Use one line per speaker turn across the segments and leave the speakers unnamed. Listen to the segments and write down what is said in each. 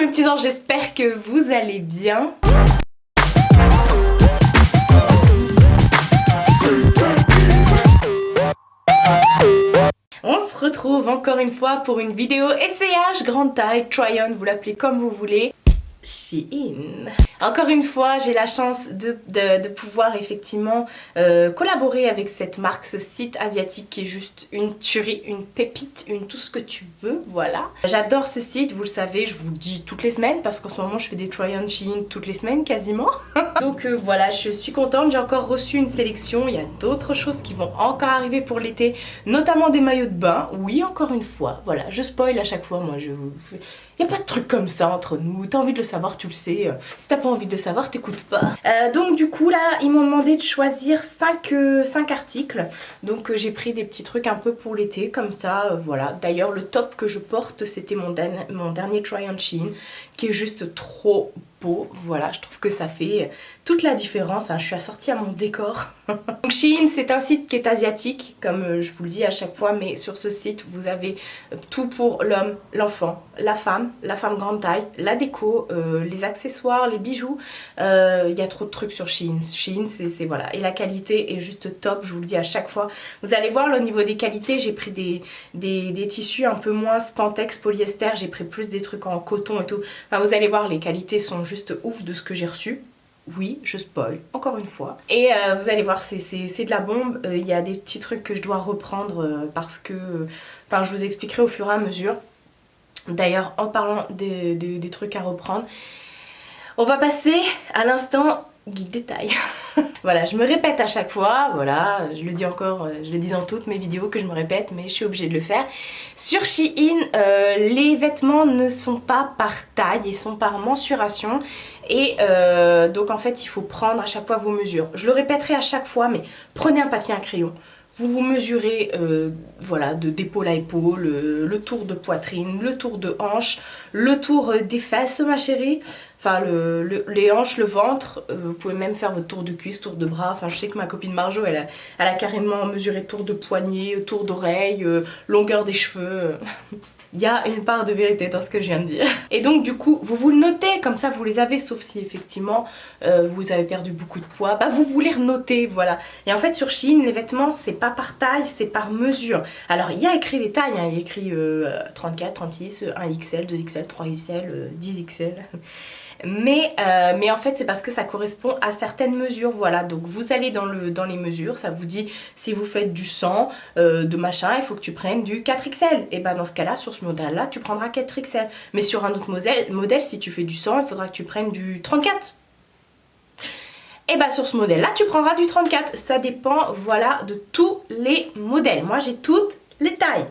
mes petits anges, j'espère que vous allez bien. On se retrouve encore une fois pour une vidéo essayage grande taille, try-on, vous l'appelez comme vous voulez. Shein. Encore une fois, j'ai la chance de pouvoir effectivement collaborer avec cette marque, ce site asiatique qui est juste une tuerie, une pépite, tout ce que tu veux, voilà. J'adore ce site, vous le savez, je vous le dis toutes les semaines parce qu'en ce moment je fais des try-on Shein toutes les semaines quasiment. Donc voilà, je suis contente, j'ai encore reçu une sélection, il y a d'autres choses qui vont encore arriver pour l'été, notamment des maillots de bain, oui encore une fois, voilà, je spoil à chaque fois, moi je vous... Il n'y a pas de truc comme ça entre nous, t'as envie de le savoir, tu le sais, si t'as pas envie de le savoir, t'écoutes pas. Donc du coup là, ils m'ont demandé de choisir 5 articles, donc j'ai pris des petits trucs un peu pour l'été, comme ça, voilà. D'ailleurs le top que je porte, c'était mon dernier try-on Shein, qui est juste trop beau, voilà, je trouve que ça fait toute la différence, hein. Je suis assortie à mon décor. Donc Shein, c'est un site qui est asiatique, comme je vous le dis à chaque fois, mais sur ce site, vous avez tout pour l'homme, l'enfant, la femme grande taille, la déco, les accessoires, les bijoux, il y a trop de trucs sur Shein. Shein, c'est voilà, et la qualité est juste top, je vous le dis à chaque fois. Vous allez voir, là, au niveau des qualités, j'ai pris des tissus un peu moins spandex, polyester, j'ai pris plus des trucs en coton et tout. Enfin, vous allez voir, les qualités sont juste ouf de ce que j'ai reçu. Oui, je spoil, encore une fois. Et vous allez voir, c'est de la bombe. Il y a des petits trucs que je dois reprendre parce que... Enfin, je vous expliquerai au fur et à mesure. D'ailleurs, en parlant des trucs à reprendre, on va passer à l'instant guide détail. Voilà, je me répète à chaque fois, voilà, je le dis encore, je le dis dans toutes mes vidéos que je me répète, mais je suis obligée de le faire. Sur Shein, les vêtements ne sont pas par taille, ils sont par mensuration. Et donc en fait, il faut prendre à chaque fois vos mesures. Je le répéterai à chaque fois, mais prenez un papier, un crayon. Vous vous mesurez voilà, d'épaule à épaule, le tour de poitrine, le tour de hanche, le tour des fesses ma chérie, enfin les hanches, le ventre, vous pouvez même faire votre tour de cuisse, tour de bras, enfin je sais que ma copine Marjo elle a carrément mesuré tour de poignet, tour d'oreille, longueur des cheveux. Il y a une part de vérité dans ce que je viens de dire. Et donc du coup, vous le notez, comme ça vous les avez, sauf si effectivement vous avez perdu beaucoup de poids, bah vous les renoter, voilà. Et en fait sur Shein, les vêtements, c'est pas par taille, c'est par mesure. Alors il y a écrit les tailles, hein, il y a écrit 34, 36, 1XL, 2XL, 3XL, 10XL... Mais en fait c'est parce que ça correspond à certaines mesures, voilà. Donc vous allez dans les mesures, ça vous dit si vous faites du 100, de machin, il faut que tu prennes du 4XL. Et ben dans ce cas là, sur ce modèle là, tu prendras 4XL. Mais sur un autre modèle, si tu fais du 100, il faudra que tu prennes du 34. Et bah sur ce modèle là, tu prendras du 34. Ça dépend, voilà, de tous les modèles. Moi j'ai toutes les tailles.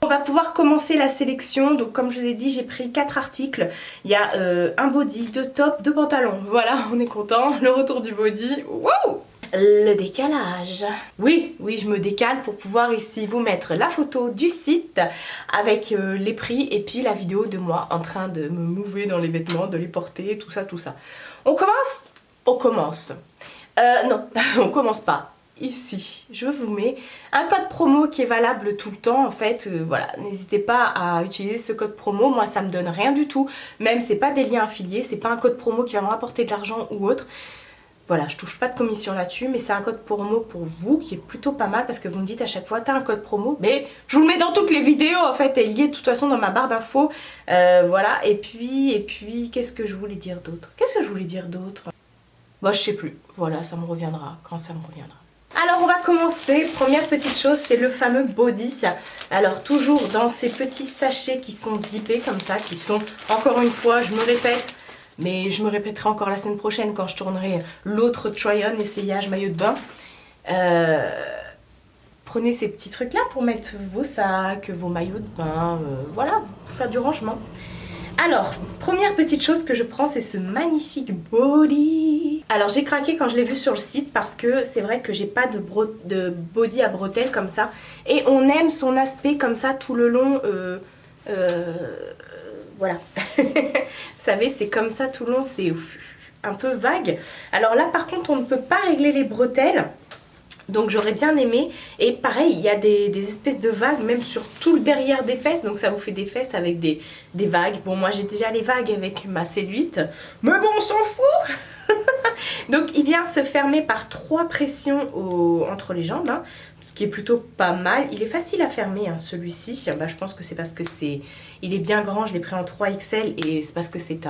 On va pouvoir commencer la sélection, donc comme je vous ai dit j'ai pris 4 articles, il y a un body, 2 tops, 2 pantalons, voilà on est content, le retour du body, wow. Le décalage, oui je me décale pour pouvoir ici vous mettre la photo du site avec les prix et puis la vidéo de moi en train de me mouver dans les vêtements, de les porter, tout ça. On commence? On commence. Non, on commence pas. Ici, je vous mets un code promo qui est valable tout le temps en fait, voilà, n'hésitez pas à utiliser ce code promo, moi ça me donne rien du tout, même c'est pas des liens affiliés, c'est pas un code promo qui va me rapporter de l'argent ou autre, voilà, je touche pas de commission là-dessus, mais c'est un code promo pour vous qui est plutôt pas mal parce que vous me dites à chaque fois t'as un code promo, mais je vous le mets dans toutes les vidéos en fait, elle y est de toute façon dans ma barre d'infos, voilà, et puis qu'est-ce que je voulais dire d'autre? Bah je sais plus, voilà, ça me reviendra quand ça me reviendra. Alors on va commencer, première petite chose, c'est le fameux body. Alors toujours dans ces petits sachets qui sont zippés comme ça, qui sont, encore une fois, je me répète, mais je me répéterai encore la semaine prochaine quand je tournerai l'autre try-on, essayage maillot de bain. Prenez ces petits trucs là pour mettre vos sacs, vos maillots de bain, voilà, pour faire du rangement. Alors, première petite chose que je prends, c'est ce magnifique body. Alors j'ai craqué quand je l'ai vu sur le site parce que c'est vrai que j'ai pas de body à bretelles comme ça. Et on aime son aspect comme ça tout le long, voilà. Vous savez, c'est comme ça tout le long, c'est un peu vague. Alors là par contre, on ne peut pas régler les bretelles. Donc j'aurais bien aimé. Et pareil, il y a des espèces de vagues même sur tout le derrière des fesses. Donc ça vous fait des fesses avec des vagues. Bon, moi j'ai déjà les vagues avec ma cellulite, mais bon, on s'en fout. Donc il vient se fermer par 3 pressions entre les jambes, hein, ce qui est plutôt pas mal. Il est facile à fermer, hein, celui-ci. Bah, je pense que c'est parce que il est bien grand, je l'ai pris en 3XL et c'est parce que c'est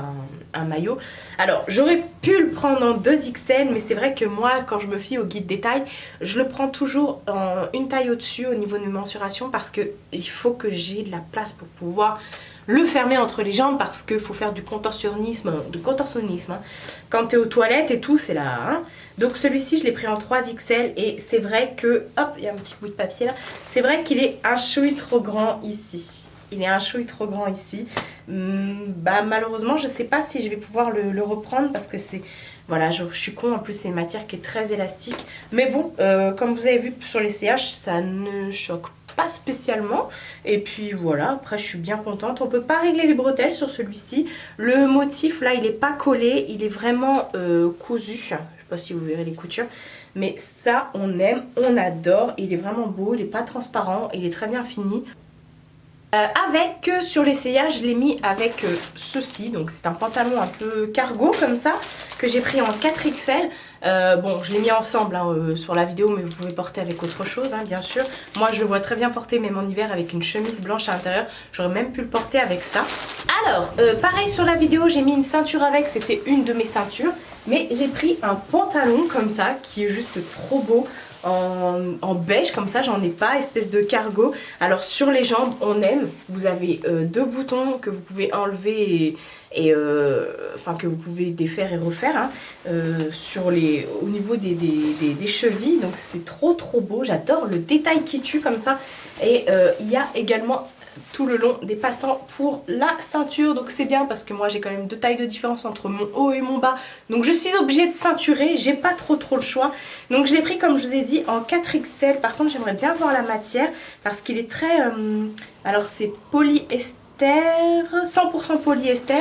un maillot. Alors j'aurais pu le prendre en 2XL, mais c'est vrai que moi quand je me fie au guide des tailles, je le prends toujours en une taille au-dessus au niveau de mes mensurations, parce que il faut que j'ai de la place pour pouvoir le fermer entre les jambes, parce qu'il faut faire du contorsionnisme, hein. Quand tu es aux toilettes et tout, c'est là, hein. Donc celui-ci je l'ai pris en 3XL et c'est vrai que, hop, il y a un petit bout de papier là, c'est vrai qu'il est un chouï trop grand ici. Il est un chouï trop grand ici. Bah malheureusement je sais pas si je vais pouvoir le reprendre, parce que c'est... Voilà, je suis con, en plus c'est une matière qui est très élastique. Mais bon, comme vous avez vu sur les CH, ça ne choque pas spécialement. Et puis voilà, après je suis bien contente. On peut pas régler les bretelles sur celui-ci. Le motif là, il est pas collé, il est vraiment cousu. Je sais pas si vous verrez les coutures. Mais ça, on aime, on adore. Il est vraiment beau, il est pas transparent, il est très bien fini. Sur l'essayage, je l'ai mis avec ceci. Donc c'est un pantalon un peu cargo comme ça, que j'ai pris en 4XL. Bon, je l'ai mis ensemble, hein, sur la vidéo, mais vous pouvez porter avec autre chose, hein, bien sûr. Moi je le vois très bien porter même en hiver avec une chemise blanche à l'intérieur. J'aurais même pu le porter avec ça. Alors pareil, sur la vidéo j'ai mis une ceinture avec, c'était une de mes ceintures. Mais j'ai pris un pantalon comme ça qui est juste trop beau. En beige comme ça, j'en ai pas, espèce de cargo. Alors sur les jambes, on aime, vous avez 2 boutons que vous pouvez enlever enfin que vous pouvez défaire et refaire, hein, au niveau des chevilles. Donc c'est trop beau, j'adore le détail qui tue comme ça. Et il y a également tout le long des passants pour la ceinture, donc c'est bien parce que moi j'ai quand même 2 tailles de différence entre mon haut et mon bas, donc je suis obligée de ceinturer, j'ai pas trop le choix. Donc je l'ai pris, comme je vous ai dit, en 4XL. Par contre j'aimerais bien voir la matière parce qu'il est très alors c'est polyester, 100% polyester.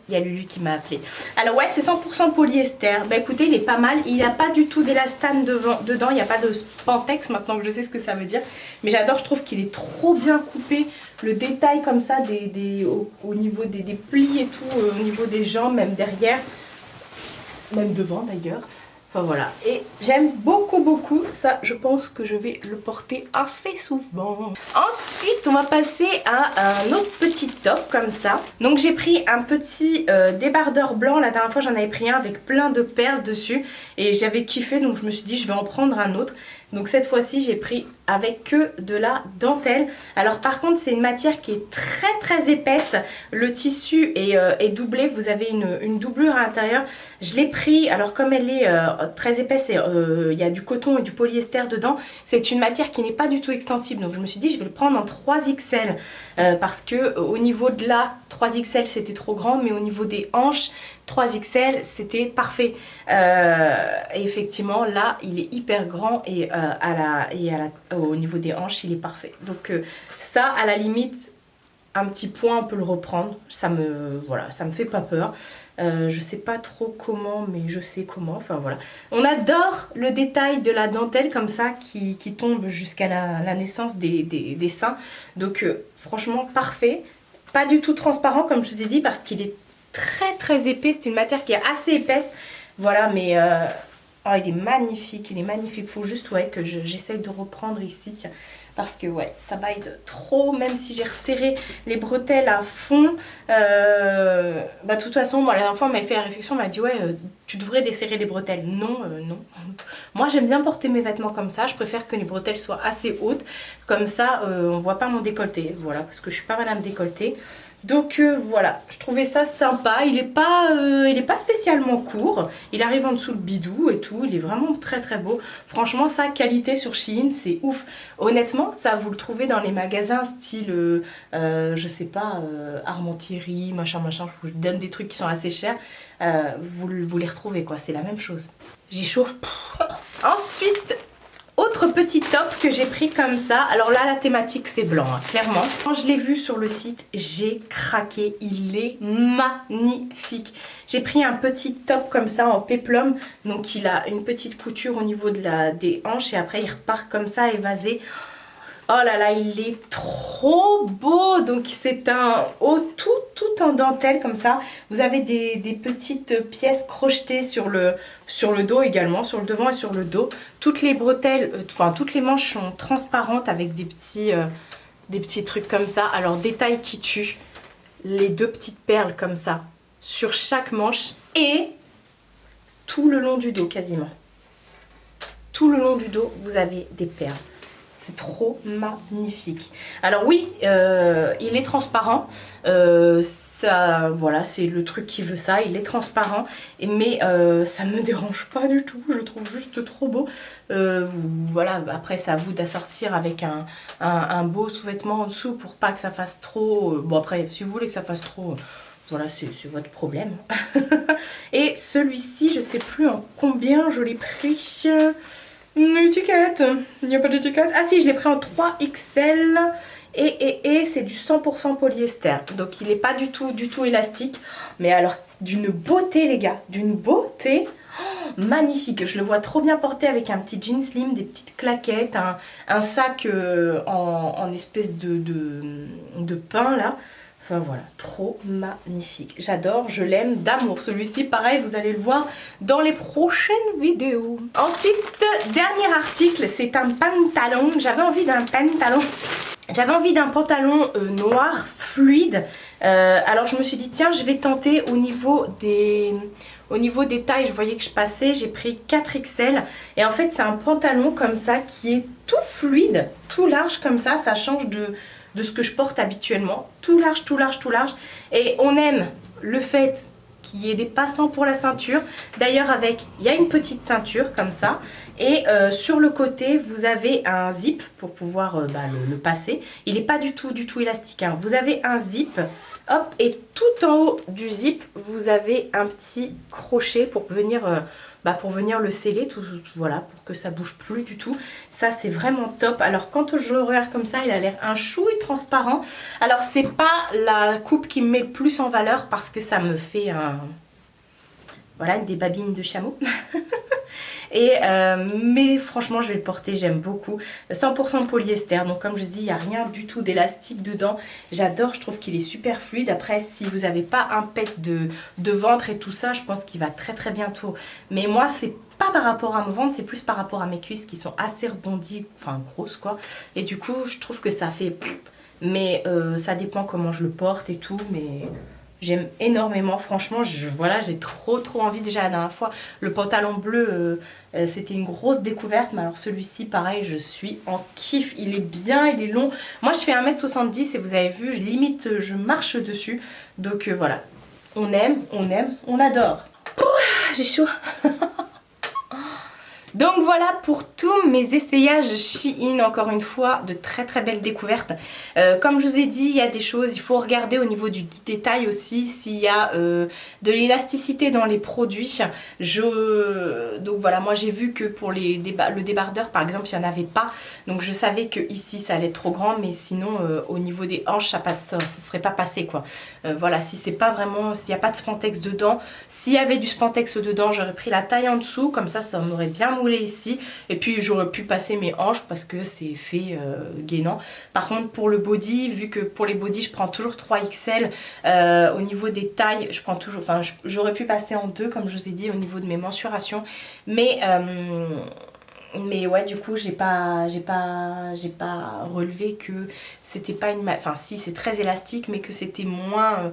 Il y a Lulu qui m'a appelé. Alors ouais, c'est 100% polyester. Bah écoutez, il est pas mal. Il n'y a pas du tout d'élastane dedans. Il n'y a pas de spandex, maintenant que je sais ce que ça veut dire. Mais j'adore, je trouve qu'il est trop bien coupé. Le détail comme ça au niveau des plis et tout, au niveau des jambes, même derrière. Même devant d'ailleurs. Enfin voilà, et j'aime beaucoup ça, je pense que je vais le porter assez souvent. Ensuite on va passer à un autre petit top comme ça. Donc j'ai pris un petit débardeur blanc, la dernière fois j'en avais pris un avec plein de perles dessus et j'avais kiffé, donc je me suis dit je vais en prendre un autre. Donc cette fois-ci j'ai pris avec que de la dentelle. Alors par contre c'est une matière qui est très épaisse. Le tissu est doublé, vous avez une doublure à l'intérieur. Je l'ai pris, alors comme elle est très épaisse, il y a du coton et du polyester dedans. C'est une matière qui n'est pas du tout extensible. Donc je me suis dit je vais le prendre en 3XL. Parce que au niveau de la 3XL c'était trop grand, mais au niveau des hanches 3XL c'était parfait. Et effectivement là il est hyper grand et au niveau des hanches il est parfait. Donc ça à la limite un petit point on peut le reprendre, ça me fait pas peur. Je sais pas trop comment, mais je sais comment, enfin voilà. On adore le détail de la dentelle comme ça qui tombe jusqu'à la naissance des seins. Donc franchement parfait. Pas du tout transparent comme je vous ai dit parce qu'il est très épais. C'est une matière qui est assez épaisse. Voilà, mais oh, il est magnifique, il est magnifique. Faut juste que j'essaye de reprendre ici. Parce que ouais, ça baille trop, même si j'ai resserré les bretelles à fond. Bah de toute façon, moi la dernière fois on m'avait fait la réflexion, on m'a dit ouais, tu devrais desserrer les bretelles. Non, non. Moi j'aime bien porter mes vêtements comme ça, je préfère que les bretelles soient assez hautes. Comme ça, on voit pas mon décolleté. Voilà, parce que je suis pas madame décolletée. Donc voilà, je trouvais ça sympa, il est pas spécialement court, il arrive en dessous le bidou et tout, il est vraiment très beau. Franchement sa qualité sur Shein c'est ouf. Honnêtement ça vous le trouvez dans les magasins style, je sais pas, Armentieri, machin, je vous donne des trucs qui sont assez chers, vous les retrouvez quoi, c'est la même chose. J'ai chaud. Ensuite Autre petit top que j'ai pris comme ça. Alors là, la thématique, c'est blanc, hein, clairement. Quand je l'ai vu sur le site, j'ai craqué. Il est magnifique. J'ai pris un petit top comme ça en péplum. Donc, il a une petite couture au niveau des hanches. Et après, il repart comme ça, évasé. Oh là là, il est trop beau. Donc c'est un haut tout en dentelle comme ça. Vous avez des petites pièces crochetées sur le dos également, sur le devant et sur le dos. Toutes les bretelles, enfin toutes les manches sont transparentes avec des petits trucs comme ça. Alors détail qui tue, les deux petites perles comme ça sur chaque manche et tout le long du dos quasiment. Tout le long du dos, vous avez des perles. C'est trop magnifique. Alors oui, il est transparent. Ça, voilà, c'est le truc qui veut ça. Il est transparent, mais ça ne me dérange pas du tout. Je le trouve juste trop beau. Voilà, après c'est à vous d'assortir avec un beau sous-vêtement en dessous pour pas que ça fasse trop. Bon après, si vous voulez que ça fasse trop, voilà, c'est votre problème. Et celui-ci, je sais plus en combien je l'ai pris. Une étiquette, il n'y a pas d'étiquette. Ah si, je l'ai pris en 3XL et c'est du 100% polyester. Donc il n'est pas du tout élastique. Mais alors d'une beauté les gars, d'une beauté magnifique. Je le vois trop bien porté avec un petit jean slim, des petites claquettes, un sac en espèce de pain là. Enfin voilà, trop magnifique. J'adore, je l'aime d'amour. Celui-ci, pareil, vous allez le voir dans les prochaines vidéos. Ensuite, dernier article, c'est un pantalon. J'avais envie d'un pantalon. J'avais envie d'un pantalon noir, fluide. Alors je me suis dit, tiens, je vais tenter au niveau des tailles. Je voyais que je passais, j'ai pris 4XL. Et en fait, c'est un pantalon comme ça qui est tout fluide, tout large comme ça. Ça change de ce que je porte habituellement. Tout large, tout large, tout large. Et on aime le fait qu'il y ait des passants pour la ceinture. D'ailleurs, il y a une petite ceinture comme ça. Et sur le côté, vous avez un zip pour pouvoir le passer. Il n'est pas du tout élastique, hein. Vous avez un zip. Hop, et tout en haut du zip, vous avez un petit crochet pour venir le sceller, voilà, pour que ça bouge plus du tout. Ça, c'est vraiment top. Alors, quand je le regarde comme ça, il a l'air un chouille transparent. Alors, c'est pas la coupe qui me met le plus en valeur parce que ça me fait voilà, des babines de chameau. Mais franchement, je vais le porter, j'aime beaucoup. 100% polyester, donc comme je dis, il n'y a rien du tout d'élastique dedans. J'adore, je trouve qu'il est super fluide. Après, si vous n'avez pas un pet de ventre et tout ça, je pense qu'il va très bientôt. Mais moi, c'est pas par rapport à mon ventre, c'est plus par rapport à mes cuisses qui sont assez rebondies, enfin grosses quoi. Et du coup, je trouve que ça fait... Mais ça dépend comment je le porte et tout, mais... J'aime énormément, franchement, voilà, j'ai trop envie. Déjà la dernière fois, le pantalon bleu, c'était une grosse découverte. Mais alors celui-ci, pareil, je suis en kiff. Il est bien, il est long. Moi, je fais 1m70 et vous avez vu, limite, je marche dessus. Donc voilà, on aime, on adore. Ouh, j'ai chaud. Donc voilà pour tous mes essayages Shein, encore une fois, de très belles découvertes. Comme je vous ai dit, il y a des choses, il faut regarder au niveau du guide détail aussi, s'il y a de l'élasticité dans les produits. Donc voilà, moi j'ai vu que pour le débardeur par exemple, il n'y en avait pas. Donc je savais que ici ça allait être trop grand, mais sinon au niveau des hanches, ça serait pas passé quoi. Voilà, si c'est pas vraiment, s'il n'y a pas de spandex dedans, s'il y avait du spandex dedans, j'aurais pris la taille en dessous, comme ça m'aurait bien moulé ici, et puis j'aurais pu passer mes hanches parce que c'est fait gainant. Par contre pour le body, vu que pour les bodys je prends toujours 3XL, au niveau des tailles je prends toujours, enfin j'aurais pu passer en 2 comme je vous ai dit au niveau de mes mensurations, mais ouais, du coup j'ai pas relevé que c'était pas une, enfin si c'est très élastique, mais que c'était moins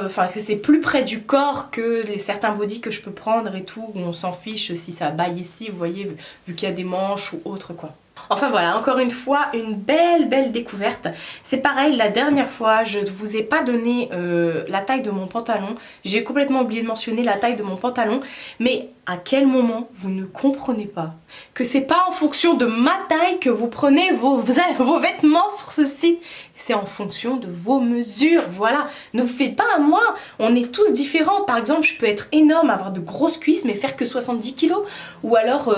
enfin que c'est plus près du corps que certains bodys que je peux prendre et tout, où on s'en fiche si ça baille ici, vous voyez, vu qu'il y a des manches ou autre quoi. Enfin voilà, encore une fois, une belle découverte. C'est pareil, la dernière fois, je ne vous ai pas donné la taille de mon pantalon. J'ai complètement oublié de mentionner la taille de mon pantalon. Mais à quel moment vous ne comprenez pas que c'est pas en fonction de ma taille que vous prenez vos vêtements sur ce site, c'est en fonction de vos mesures, voilà. Ne vous faites pas à moi, on est tous différents. Par exemple, je peux être énorme, avoir de grosses cuisses mais faire que 70 kilos, ou alors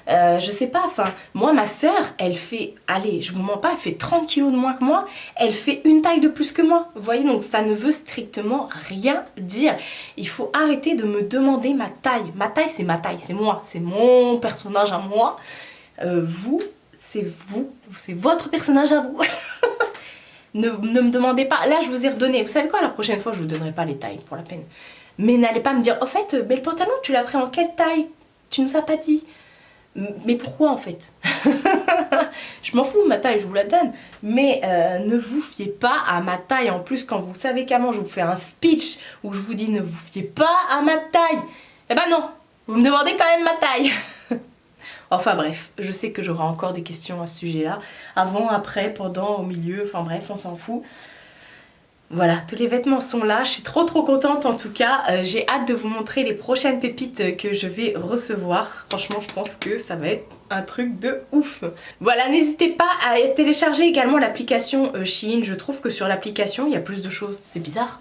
je sais pas, enfin moi ma soeur elle fait, allez je vous mens pas, elle fait 30 kilos de moins que moi, elle fait une taille de plus que moi, vous voyez, donc ça ne veut strictement rien dire. Il faut arrêter de me demander ma taille c'est ma taille, c'est moi, c'est mon personnage à moi, vous, c'est votre personnage à vous. Ne me demandez pas, là je vous ai redonné, vous savez quoi, la prochaine fois je vous donnerai pas les tailles pour la peine. Mais n'allez pas me dire, au fait, le pantalon tu l'as pris en quelle taille? Tu nous as pas dit. Mais pourquoi en fait? Je m'en fous de ma taille, je vous la donne. Mais ne vous fiez pas à ma taille. En plus, quand vous savez qu'à moi je vous fais un speech où je vous dis ne vous fiez pas à ma taille, eh ben non, vous me demandez quand même ma taille. Enfin bref, je sais que j'aurai encore des questions à ce sujet-là. Avant, après, pendant, au milieu, enfin bref, on s'en fout. Voilà, tous les vêtements sont là, je suis trop contente en tout cas. J'ai hâte de vous montrer les prochaines pépites que je vais recevoir. Franchement, je pense que ça va être un truc de ouf. Voilà, n'hésitez pas à télécharger également l'application Shein. Je trouve que sur l'application, il y a plus de choses. C'est bizarre.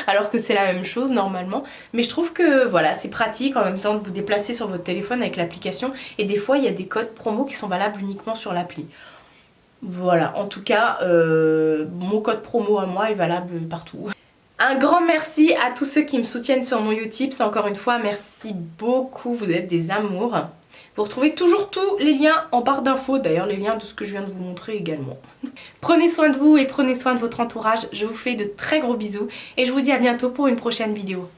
Alors que c'est la même chose normalement, mais je trouve que voilà, c'est pratique en même temps de vous déplacer sur votre téléphone avec l'application, et des fois il y a des codes promo qui sont valables uniquement sur l'appli. Voilà, en tout cas mon code promo à moi est valable partout. Un grand merci à tous ceux qui me soutiennent sur mon Utip, encore une fois merci beaucoup, vous êtes des amours. Vous retrouvez toujours tous les liens en barre d'infos, d'ailleurs les liens de ce que je viens de vous montrer également. Prenez soin de vous et prenez soin de votre entourage, je vous fais de très gros bisous et je vous dis à bientôt pour une prochaine vidéo.